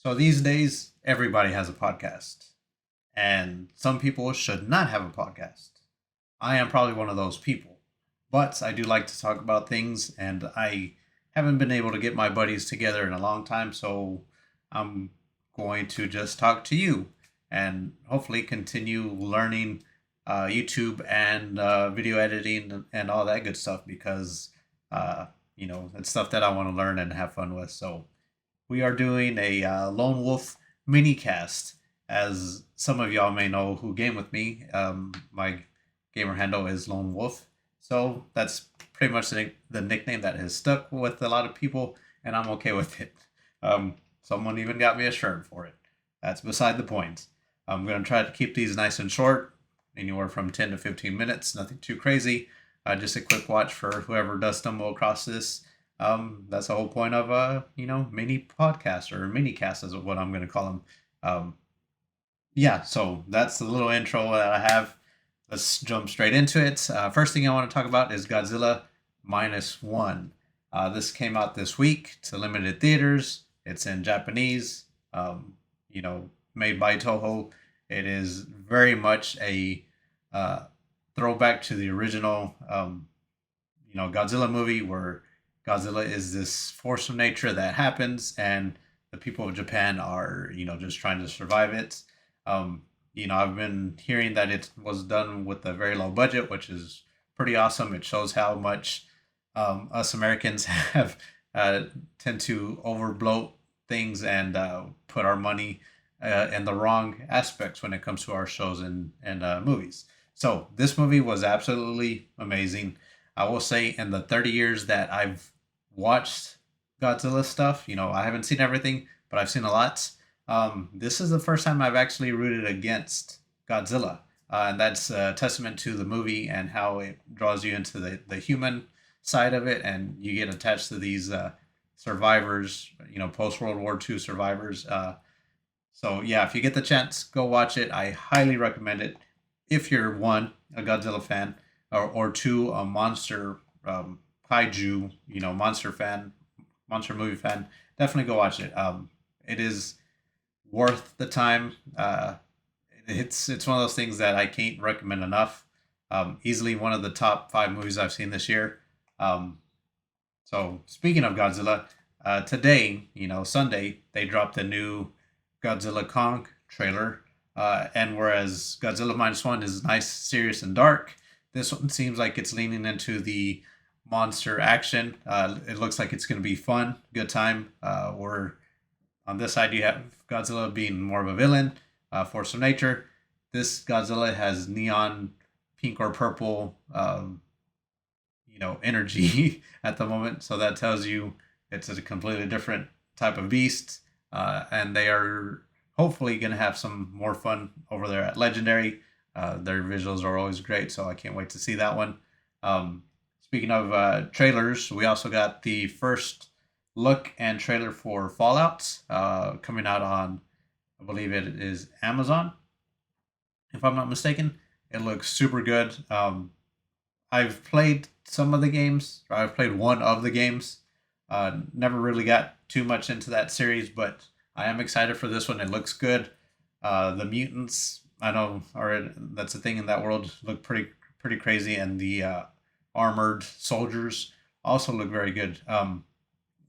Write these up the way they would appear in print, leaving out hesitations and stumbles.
So these days, everybody has a podcast, and some people should not have a podcast. I am probably one of those people, but I do like to talk about things, and I haven't been able to get my buddies together in a long time, so I'm going to just talk to you and hopefully continue learning YouTube and video editing and all that good stuff because, uh, it's stuff that I want to learn and have fun with. So we are doing a Lone Wolf mini cast. As some of y'all may know who game with me, my gamer handle is Lone Wolf. So that's pretty much the nickname that has stuck with a lot of people, and I'm okay with it. Someone even got me a shirt for it. That's beside the point. I'm going to try to keep these nice and short, anywhere from 10 to 15 minutes, nothing too crazy. Just a quick watch for whoever does stumble across this. That's the whole point of mini podcast or mini cast is what I'm going to call them. Um, yeah, so that's the little intro that I have. Let's jump straight into it. First thing I want to talk about is Godzilla Minus One. This came out this week to limited theaters. It's in Japanese. Made by Toho. It is very much a throwback to the original, Godzilla movie where Godzilla is this force of nature that happens, and the people of Japan are, just trying to survive it. I've been hearing that it was done with a very low budget, which is pretty awesome. It shows how much us Americans have tend to overbloat things and put our money in the wrong aspects when it comes to our shows and movies. So this movie was absolutely amazing. I will say in the 30 years that I've watched Godzilla stuff, I haven't seen everything, but I've seen a lot. This is the first time I've actually rooted against Godzilla. And that's a testament to the movie and how it draws you into the human side of it. And you get attached to these survivors, post World War II survivors. So, yeah, if you get the chance, go watch it. I highly recommend it if you're one, a Godzilla fan, or two, a monster kaiju, monster movie fan. Definitely go watch it. It is worth the time. It's one of those things that I can't recommend enough. Easily one of the top five movies I've seen this year. Um, so speaking of Godzilla, today, Sunday, they dropped a new Godzilla Kong trailer. And whereas Godzilla Minus One is nice, serious, and dark, this one seems like it's leaning into the monster action. It looks like it's going to be fun, good time. Where on this side you have Godzilla being more of a villain, force of nature. This Godzilla has neon pink or purple, energy at the moment. So that tells you it's a completely different type of beast. And they are hopefully going to have some more fun over there at Legendary. Their visuals are always great, so I can't wait to see that one. Speaking of trailers, we also got the first look and trailer for Fallout coming out on, I believe it is Amazon, if I'm not mistaken. It looks super good. I've played some of the games, or I've played one of the games. Never really got too much into that series, but I am excited for this one. It looks good. The mutants, I know, are that's a thing in that world. Look pretty crazy, and the armored soldiers also look very good.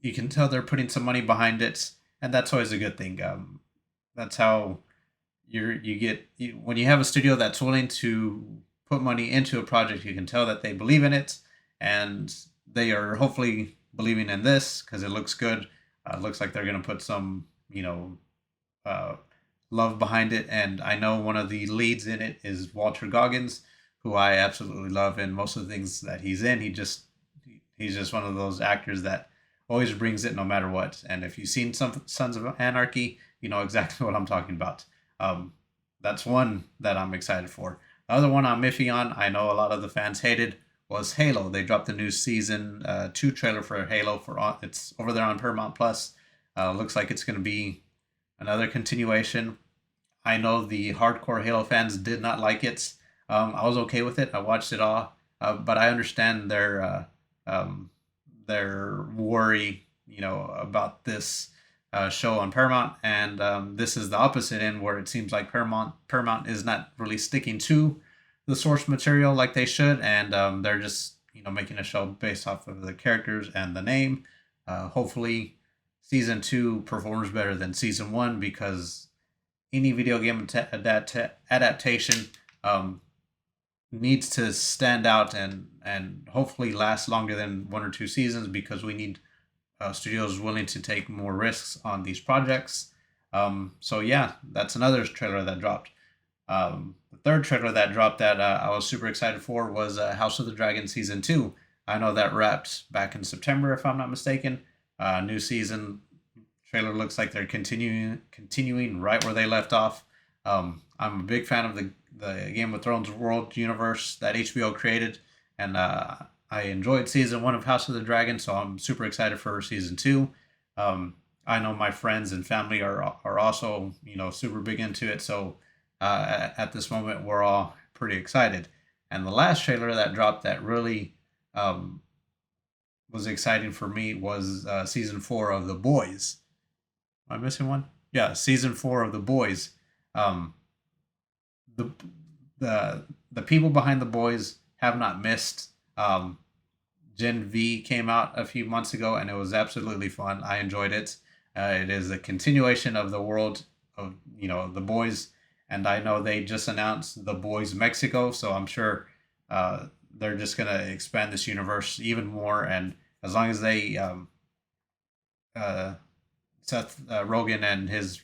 You can tell they're putting some money behind it, and that's always a good thing. That's how when you have a studio that's willing to put money into a project, you can tell that they believe in it, and they are hopefully believing in this because it looks good. It looks like they're going to put some, uh, love behind it. And I know one of the leads in it is Walter Goggins, who I absolutely love, and most of the things that he's in, he's just one of those actors that always brings it no matter what. And if you've seen some Sons of Anarchy, you know exactly what I'm talking about. Um, that's one that I'm excited for. The other one I'm iffy on, I know a lot of the fans hated, was Halo. They dropped the new season two trailer for Halo it's over there on Paramount Plus. Looks like it's going to be another continuation. I know the hardcore Halo fans did not like it. I was okay with it. I watched it all, but I understand um, their worry, about this show on Paramount, and this is the opposite end where it seems like Paramount is not really sticking to the source material like they should, and they're just making a show based off of the characters and the name. Hopefully, season 2 performs better than season 1, because any video game adaptation needs to stand out and hopefully last longer than 1 or 2 seasons, because we need studios willing to take more risks on these projects. So yeah, that's another trailer that dropped. The third trailer that dropped that I was super excited for was House of the Dragon season 2. I know that wrapped back in September, if I'm not mistaken. New season trailer looks like they're continuing right where they left off. I'm a big fan of the Game of Thrones world universe that HBO created, and I enjoyed season 1 of House of the Dragon, so I'm super excited for season 2. I know my friends and family are also super big into it, so at this moment we're all pretty excited. And the last trailer that dropped that really was exciting for me was season 4 of The Boys. Am I missing one? Yeah, season 4 of The Boys. Um, the the people behind The Boys have not missed. Gen V came out a few months ago, and it was absolutely fun. I enjoyed it. It is a continuation of the world of The Boys, and I know they just announced The Boys Mexico, so I'm sure they're just gonna expand this universe even more. And as long as they uh, Seth Rogen and his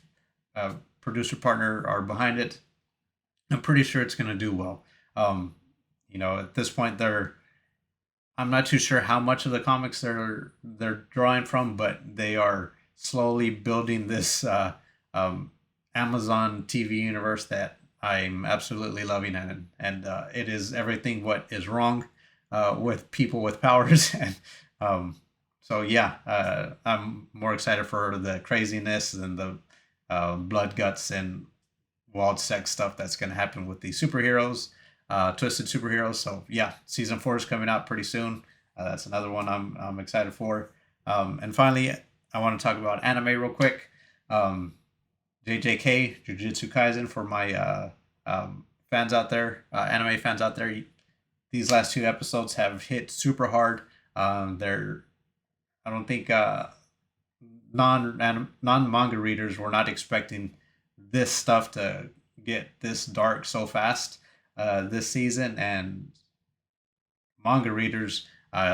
producer partner are behind it, I'm pretty sure it's gonna do well. At this point, I'm not too sure how much of the comics they're drawing from, but they are slowly building this Amazon TV universe that I'm absolutely loving, and it is everything what is wrong with people with powers. And so yeah, I'm more excited for the craziness and the blood, guts, and wild sex stuff that's going to happen with these superheroes, twisted superheroes. So yeah, season 4 is coming out pretty soon. That's another one I'm excited for. And finally, I want to talk about anime real quick. JJK, Jujutsu Kaisen, for my fans out there, anime fans out there. These last 2 episodes have hit super hard. They're I don't think non manga readers were not expecting this stuff to get this dark so fast this season, and manga readers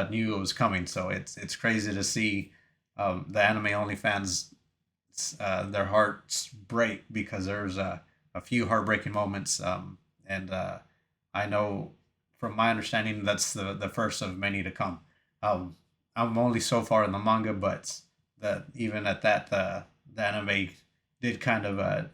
knew it was coming. So it's crazy to see the anime only fans their hearts break, because there's a few heartbreaking moments, and I know from my understanding that's the first of many to come. Um, I'm only so far in the manga, but that even at that, the anime did kind of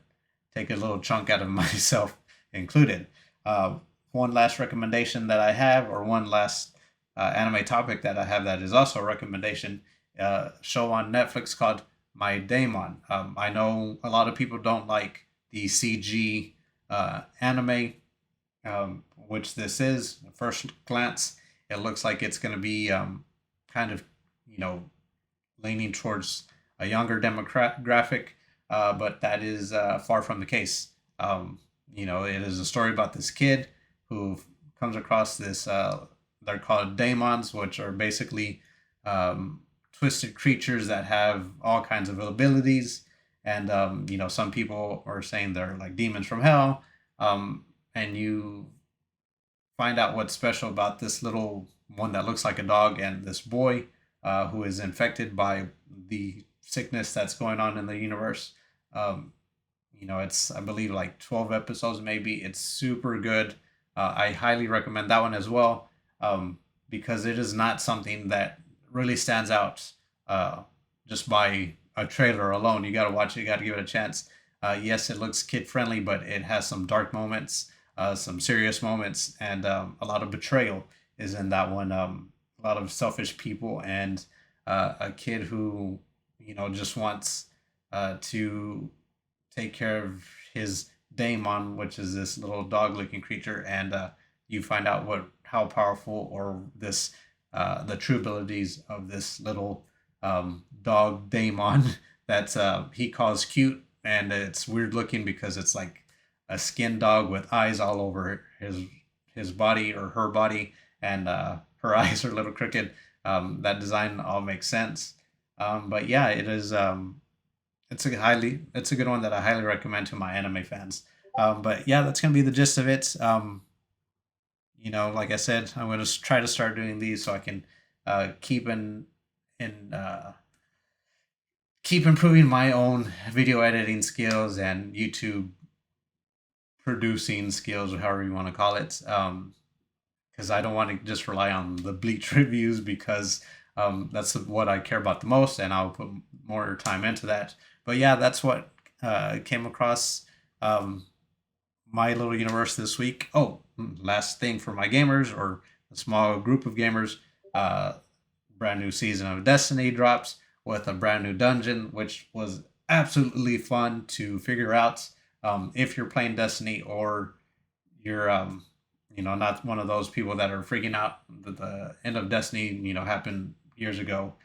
take a little chunk out of myself included. Uh, One last recommendation that I have, or one last anime topic that I have that is also a recommendation, show on Netflix called My Daemon. I know a lot of people don't like the CG anime, which this is. At first glance, it looks like it's going to be kind of, leaning towards a younger demographic, but that is far from the case. It is a story about this kid who comes across this. They're called daemons, which are basically twisted creatures that have all kinds of abilities. And some people are saying they're like demons from hell. And you find out what's special about this little one that looks like a dog and this boy who is infected by the sickness that's going on in the universe. It's, I believe, like 12 episodes, maybe. It's super good. I highly recommend that one as well, because it is not something that really stands out just by a trailer alone. You got to watch it, you got to give it a chance. Yes, it looks kid friendly, but it has some dark moments, some serious moments, and a lot of betrayal is in that one. A lot of selfish people, and a kid who just wants to take care of his daemon, which is this little dog-looking creature, and you find out how powerful, or the true abilities of this little dog daemon that he calls cute, and it's weird looking because it's like a skin dog with eyes all over his body or her body, and her eyes are a little crooked. That design all makes sense. But yeah, it is. It's a good one that I highly recommend to my anime fans. But yeah, that's gonna be the gist of it. Like I said, I'm gonna try to start doing these so I can keep in keep improving my own video editing skills and YouTube producing skills, or however you want to call it. Because I don't want to just rely on the Bleach reviews, because that's what I care about the most, and I'll put more time into that. But yeah, that's what came across my little universe this week. Oh, last thing for my gamers, or a small group of gamers, uh, brand new season of Destiny drops with a brand new dungeon, which was absolutely fun to figure out. If you're playing Destiny, or you're not one of those people that are freaking out that the end of Destiny happened years ago.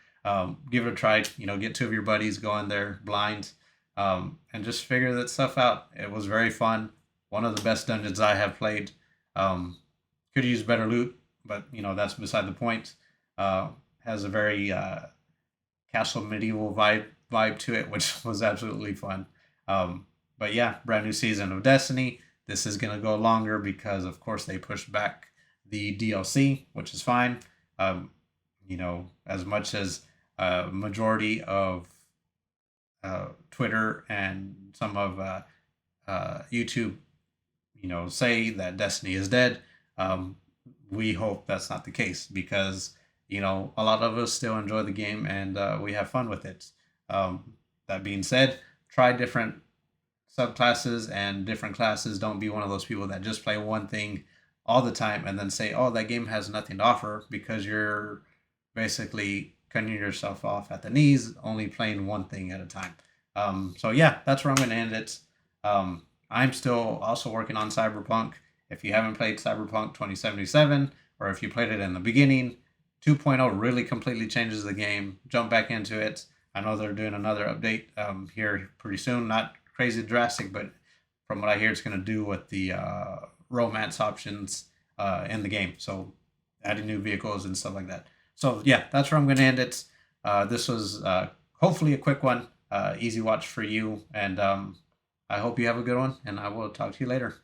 Give it a try. Get two of your buddies, go in there blind, and just figure that stuff out. It was very fun. One of the best dungeons I have played. Could use better loot, but that's beside the point. Has a very castle medieval vibe to it, which was absolutely fun. But yeah, brand new season of Destiny. This is gonna go longer because, of course, they pushed back the DLC, which is fine. As much as majority of Twitter and some of YouTube, say that Destiny is dead. We hope that's not the case, because a lot of us still enjoy the game, and we have fun with it. That being said, try different subclasses and different classes. Don't be one of those people that just play one thing all the time and then say, oh, that game has nothing to offer, because you're basically cutting yourself off at the knees, only playing one thing at a time. So yeah, that's where I'm going to end it. I'm still also working on Cyberpunk. If you haven't played Cyberpunk 2077, or if you played it in the beginning, 2.0 really completely changes the game. Jump back into it. I know they're doing another update here pretty soon. Not crazy drastic, but from what I hear, it's going to do with the romance options in the game. So adding new vehicles and stuff like that. So yeah, that's where I'm going to end it. This was hopefully a quick one, easy watch for you, and I hope you have a good one, and I will talk to you later.